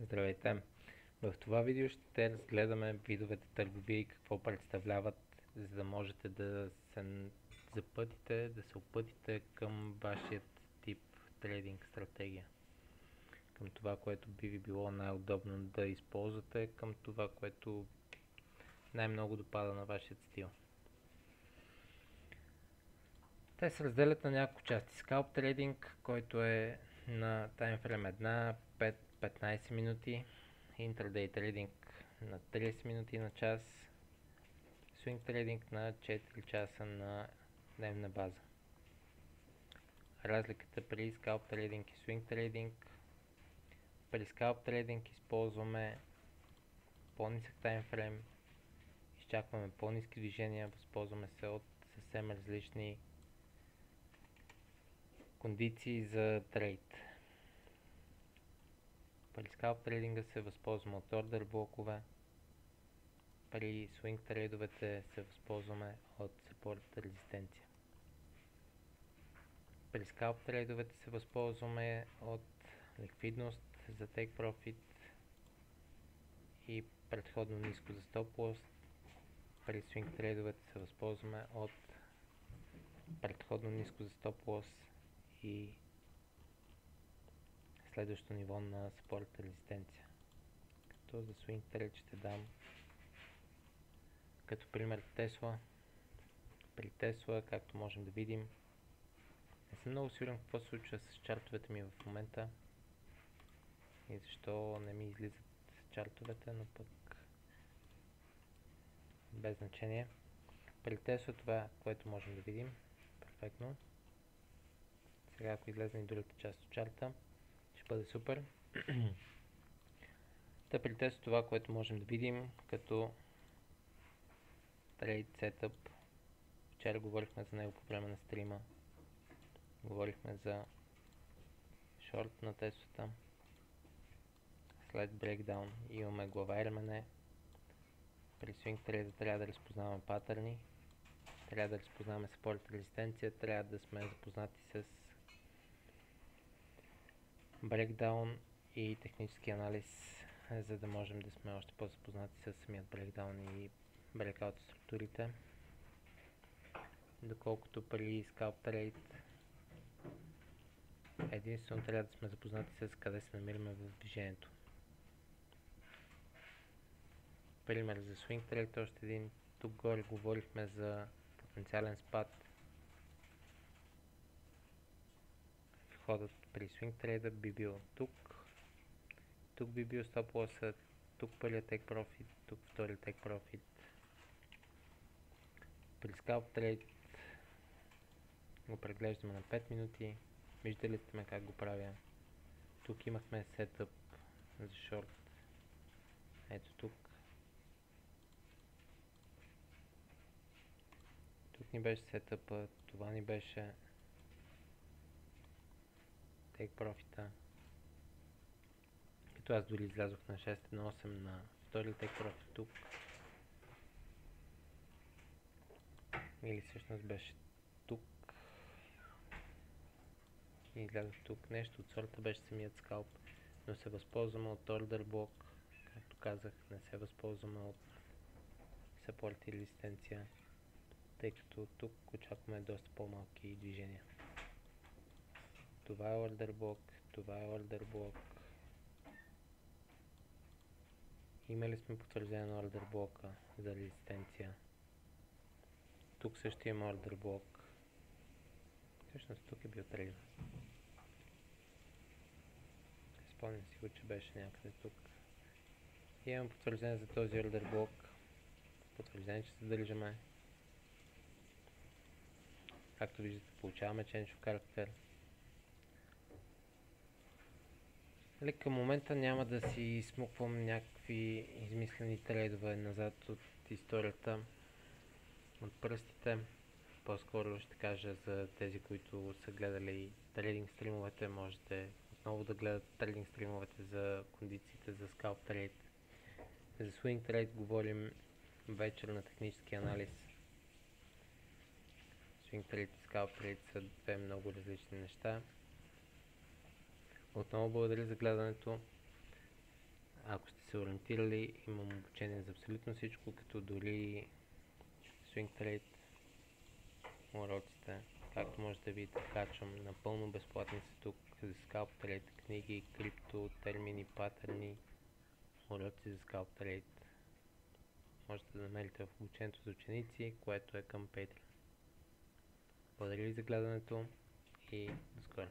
Здравейте! В това видео ще разгледаме видовете търговия и какво представляват, за да можете да се запътите, да се опътите към вашият тип трейдинг стратегия. Към това, което би ви било най-удобно да използвате, към това, което най-много допада на вашия стил. Те се разделят на няколко части. Скалп трейдинг, който е на таймфрейм 1, 5, 15 минути. Интрадей трейдинг на 30 минути на час. Свинг трейдинг на 4 часа на дневна база. Разликата при скалп трейдинг и свинг трейдинг: при скалп трейдинг използваме по-нисък таймфрейм, изчакваме по-ниски движения, възползваме се от съвсем различни кондиции за трейд. При скалп трейдинга се възползваме от ордер блокове, при свинг трейдовете се възползваме от support резистенция. При скалп трейдовете се възползваме от ликвидност за take profit и предходно ниско за stop loss. При свинг трейдовете се възползваме от предходно ниско за stop loss и следващо ниво на support резистенция. Като за свинг трейд ще дам като пример Тесла. При Тесла, както можем да видим, не съм много сигурен какво се случва с чартовете ми в момента и защо не ми излизат чартовете, но пък без значение. При Тесла това, което можем да видим, перфектно. Сега ако излезе и другата част от чарта, ще бъде супер. Та при Тесла това, което можем да видим като трейд сетъп. Вчера говорихме за него по време на стрима. Говорихме за шорт на Теслата. След брейкдаун имаме глава ремене. При свинг трейда трябва да разпознаваме патърни, трябва да разпознаваме support резистенция, трябва да сме запознати с брейкдаун и технически анализ, за да можем да сме още по-запознати с самият брейкдаун и брейкаут структурите. Доколкото при скалп трейд единствено трябва да сме запознати с къде се намираме в движението. Пример за свинг трейд, още един. Тук горе говорихме за потенциален спад. Входът при свинг трейда би бил тук. Тук би бил стоп лосът, тук първият take profit, тук вторият take profit. При скалп трейд го преглеждаме на 5 минути. Виждали сте ме как го правя. Тук имахме сетъп за шорт. Ето тук. Тук ни беше сетъпа, това ни беше take profit-а. Като аз дори излязох на 6 на 8 на втори take profit тук. Или всъщност беше тук. И излязох тук. Нещо от сорта беше самият скалп. Но се възползваме от ордер блок. Както казах, не се възползваме от support и резистенция, тъй като тук очакваме доста по-малки движения. Това е ордер блок, това е ордер блок. Имали сме потвърждение на ордер блока за резистенция. Тук също има ордер блок. Всъщност тук е бил трейдер. Спомням си го, че беше някъде тук. И имам потвърждение за този ордер блок. Потвърждение, че се държаме. Както виждате, получаваме change of character. Към момента няма да си смуквам някакви измислени трейдове назад от историята, от пръстите. По-скоро ще кажа за тези, които са гледали трейдинг стримовете, можете отново да гледат трейдинг стримовете за кондициите за скалп трейд. За свинг трейд говорим вечер на технически анализ. Свинг трейд и скалп трейд са две много различни неща. Отново благодаря за гледането. ако сте се ориентирали, имам обучение за абсолютно всичко, като дори Swing Trade уроците, както може да видите, качвам напълно безплатни са тук за Scalp Trade, книги, крипто, термини, патърни, уроци за Scalp Trade. Можете да намерите в обучението за ученици, което е към Patreon. Благодаря ви за гледането и до скоро!